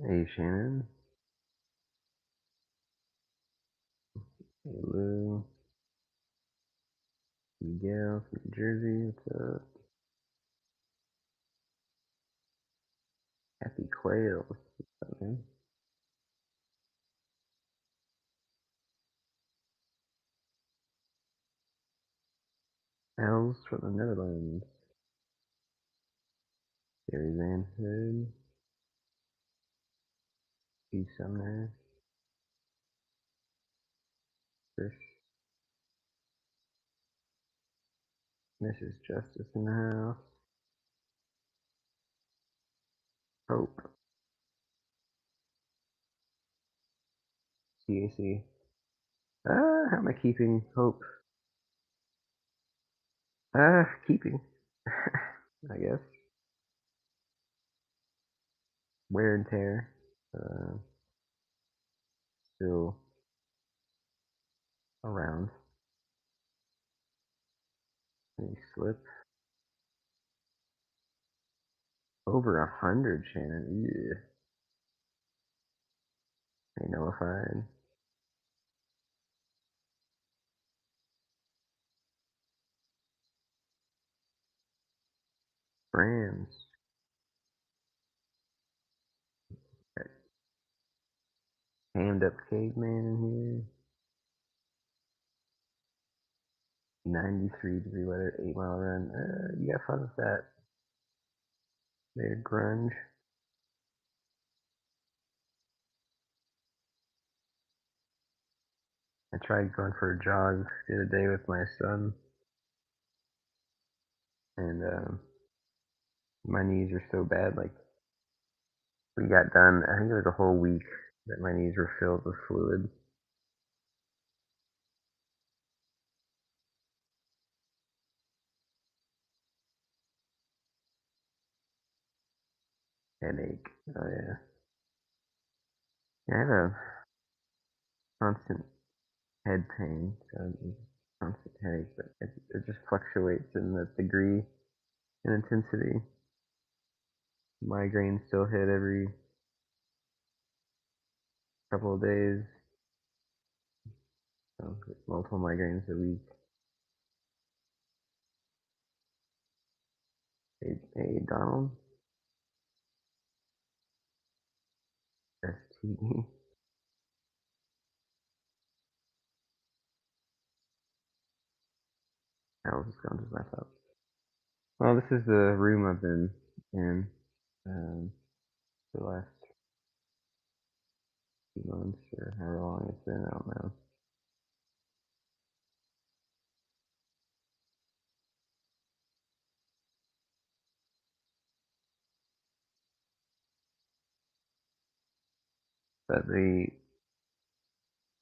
Hey Shannon. Hey Lou. Miguel from New Jersey. What's up? Happy Quail. What's up, man? Els from the Netherlands. Gary Van Hood. Steve Sumner. Chris. Mrs. Justice in the house. Hope. CAC. How am I keeping? Hope. Keeping. I guess. Wear and tear. Uh, Still around. Any slip? Over 100, Shannon. Yeah. They nullified. Rams. Got hammed up caveman in here. 93-degree weather, 8-mile run. You got fun with that. There, grunge. I tried going for a jog the other day with my son, and my knees are so bad. Like, we got done, I think it was a whole week that my knees were filled with fluid. Headache. Oh, yeah. Yeah, I have a constant head pain, so constant headache, but it just fluctuates in the degree and intensity. Migraines still hit every couple of days, so multiple migraines a week. Hey Donald. STE. I was just going to his laptop. Well, this is the room I've been in for the last few months or however long it's been. I don't know. But I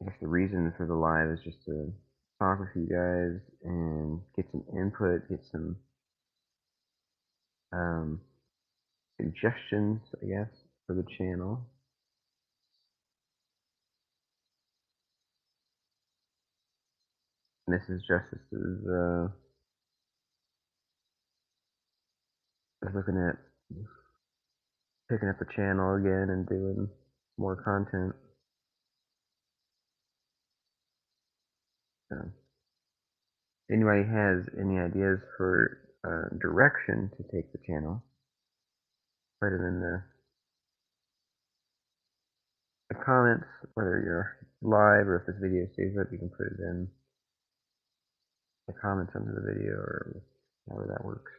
guess the reason for the live is just to talk with you guys and get some input, get some um, suggestions, I guess, for the channel. Mrs. Justice is looking at picking up the channel again and doing more content. So, if anybody has any ideas for direction to take the channel, put it in the comments, whether you're live or if this video stays up, you can put it in the comments under the video or however that works.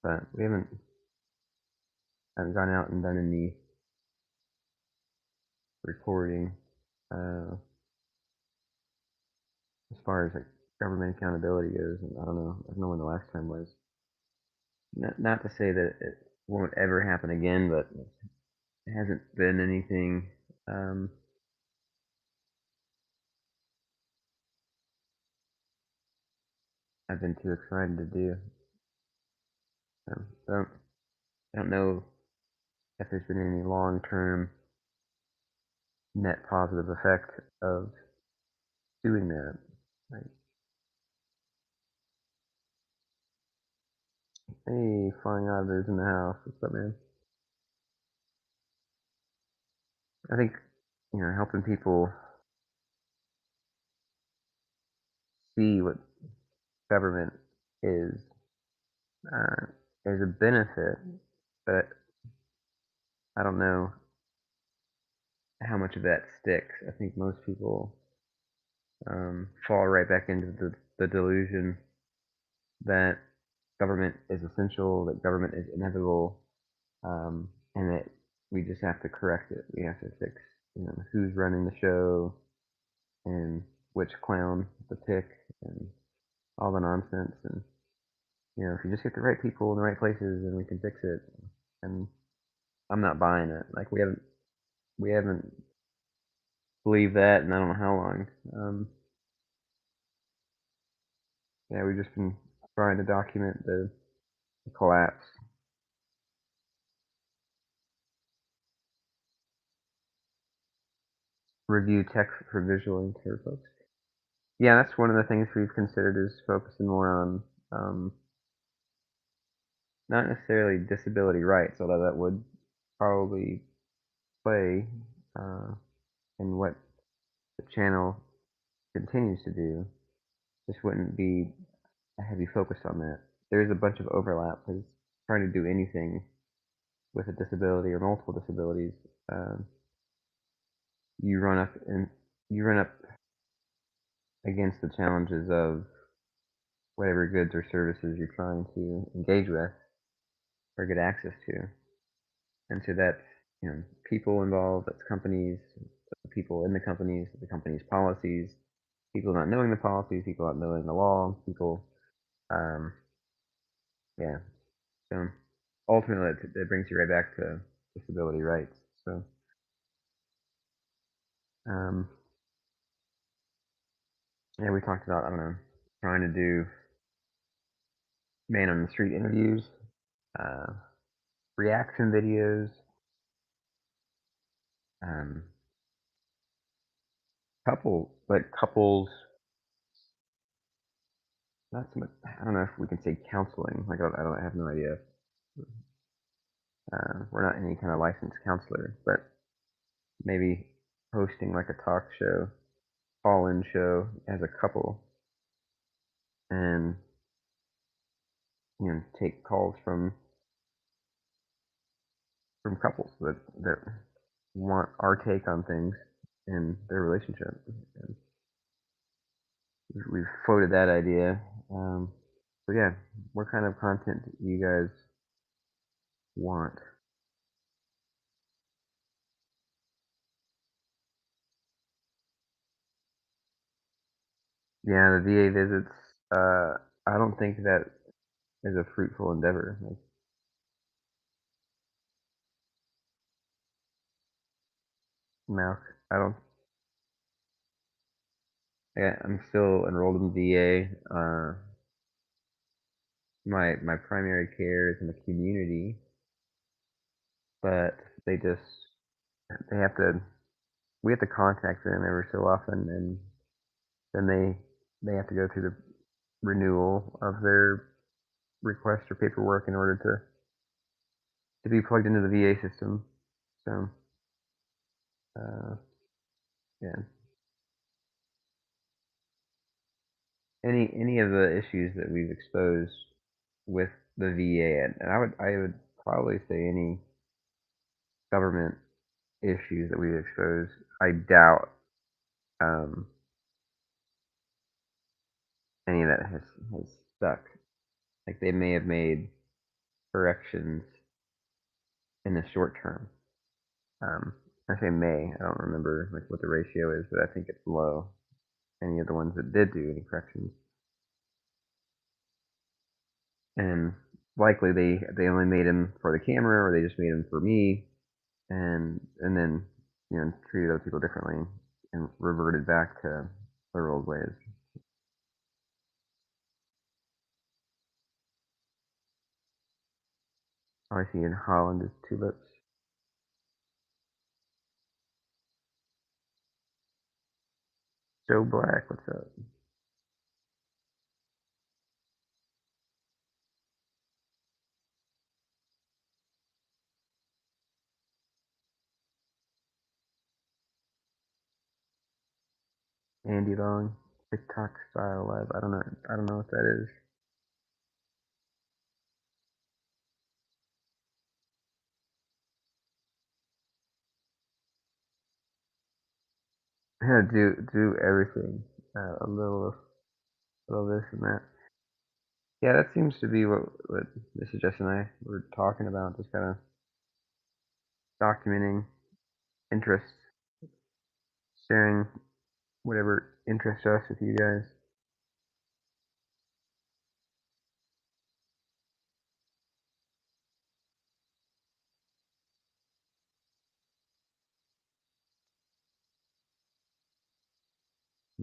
But we haven't gone out and done any recording as far as like government accountability goes. And I don't know when the last time was. Not to say that it won't ever happen again, but it hasn't been anything I've been too excited to do. So I don't know if there's been any long-term net positive effect of doing that. Like, hey, Flying Otters in the house. What's up, man? I think helping people see what government is uh, is a benefit, but I don't know how much of that sticks. I think most people fall right back into the delusion that government is essential, that government is inevitable, and that we just have to correct it. We have to fix, who's running the show and which clown to pick and all the nonsense. And if you just get the right people in the right places, then we can fix it. And I'm not buying it. Like we haven't believed that, and I don't know how long. Yeah, we've just been trying to document the collapse. Review text for visually impaired folks. Yeah, that's one of the things we've considered is focusing more on not necessarily disability rights, although that would probably play uh, in what the channel continues to do. This wouldn't be a heavy focus on that. There's a bunch of overlap because trying to do anything with a disability or multiple disabilities, um, you run up and you run up against the challenges of whatever goods or services you're trying to engage with or get access to. And so that's people involved, that's companies, the people in the company's policies, people not knowing the policies, people not knowing the law, people, um, yeah. So ultimately, it brings you right back to disability rights. So, um, yeah, we talked about, I don't know, trying to do man on the street interviews, uh, reaction videos, um, couples. Not so much. I don't know if we can say counseling. Like I have no idea. We're not any kind of licensed counselor, but maybe hosting like a talk show, call-in show as a couple, and take calls from couples that want our take on things in their relationship. And we've floated that idea. So yeah, what kind of content do you guys want? Yeah, the VA visits. I don't think that is a fruitful endeavor. Like, Malk, I don't. Yeah, I'm still enrolled in VA. My primary care is in the community, but they just they have to we have to contact them every so often, and then they have to go through the renewal of their request or paperwork in order to be plugged into the VA system. So uh, yeah, any of the issues that we've exposed with the VA, and I would probably say any government issues that we've exposed, I doubt um, any of that has stuck. Like they may have made corrections in the short term. Um, I say may. I don't remember like what the ratio is, but I think it's low. Any of the ones that did do any corrections, and likely they only made them for the camera, or they just made them for me, and then treated other people differently and reverted back to their old ways. All I see in Holland is tulips. Joe Black, what's up? Andy Long TikTok style live. I don't know. I don't know what that is. Yeah, do everything. A little this and that. Yeah, that seems to be what Mrs. Jess and I were talking about. Just kind of documenting interests, sharing whatever interests us with you guys.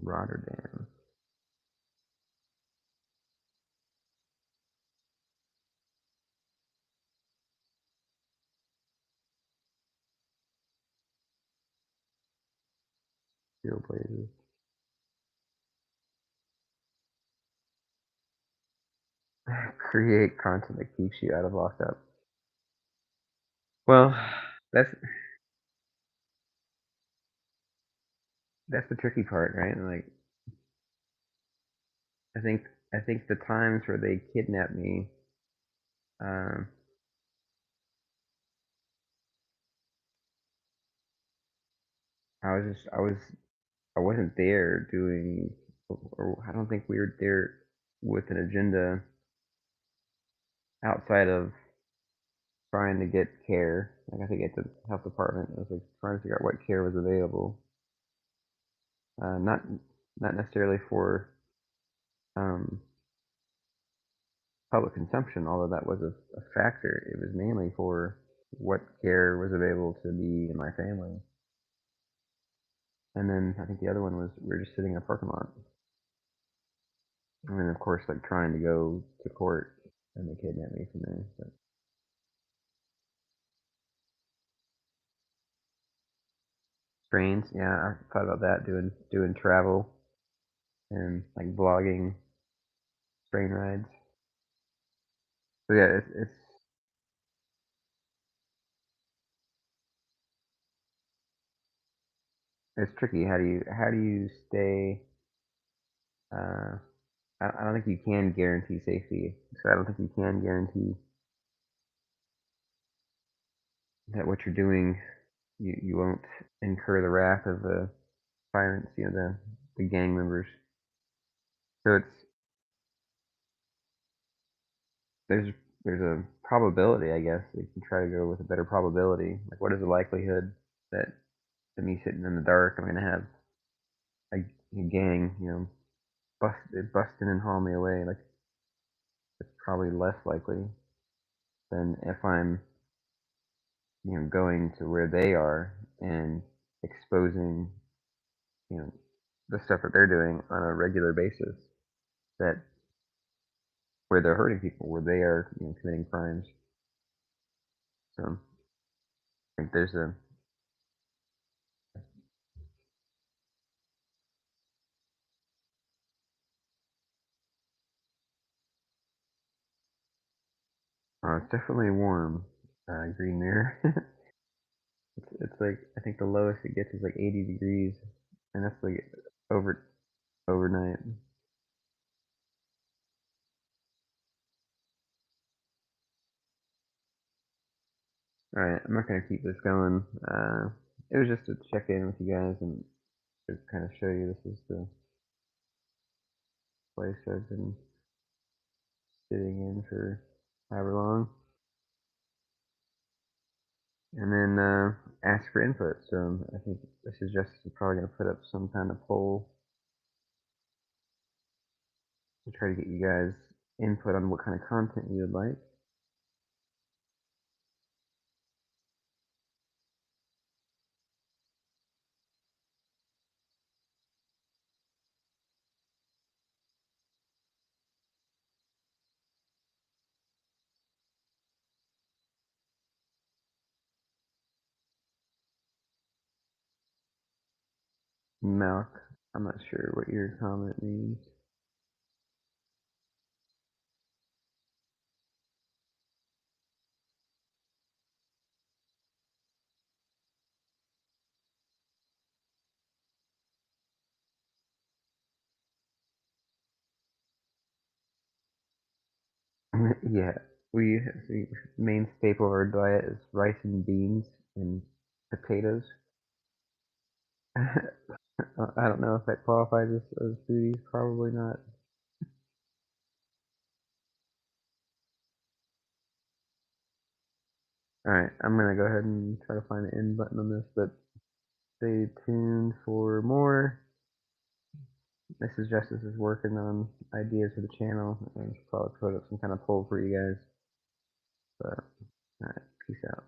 Rotterdam. Steel blazes. Create content that keeps you out of lockup. Well, that's that's the tricky part, right? Like, I think I think the times where they kidnapped me, um, I wasn't there doing, or I don't think we were there with an agenda outside of trying to get care. Like, I think at the health department, I was like trying to figure out what care was available. Not necessarily for um, public consumption, although that was a factor. It was mainly for what care was available to me and my family. And then I think the other one was we were just sitting in a parking lot. And then, of course, like trying to go to court, and they kidnapped me from there. But trains, yeah, I thought about that, doing travel and like vlogging train rides. So yeah, it's tricky. How do you stay? Uh, I don't think you can guarantee safety. So I don't think you can guarantee that what you're doing, you won't incur the wrath of the tyrants, the gang members. So there's there's a probability, I guess. You can try to go with a better probability. Like, what is the likelihood that me sitting in the dark, I'm gonna have a gang, busting and haul me away? Like, it's probably less likely than if I'm, going to where they are and exposing, you know, the stuff that they're doing on a regular basis. That where they're hurting people, where they are, committing crimes. So I think there's a it's definitely warm. Green Mirror. It's like I think the lowest it gets is like 80 degrees, and that's like over overnight. All right, I'm not gonna keep this going. It was just to check in with you guys and to kind of show you this is the place I've been sitting in for however long, and then ask for input. So I think this is just probably gonna put up some kind of poll to try to get you guys input on what kind of content you would like. Malk, I'm not sure what your comment means. Yeah, the main staple of our diet is rice and beans and potatoes. I don't know if that qualifies as foodies. Probably not. All right, I'm gonna go ahead and try to find the end button on this, but stay tuned for more. Mrs. Justice is working on ideas for the channel, and she'll probably put up some kind of poll for you guys. But all right, peace out.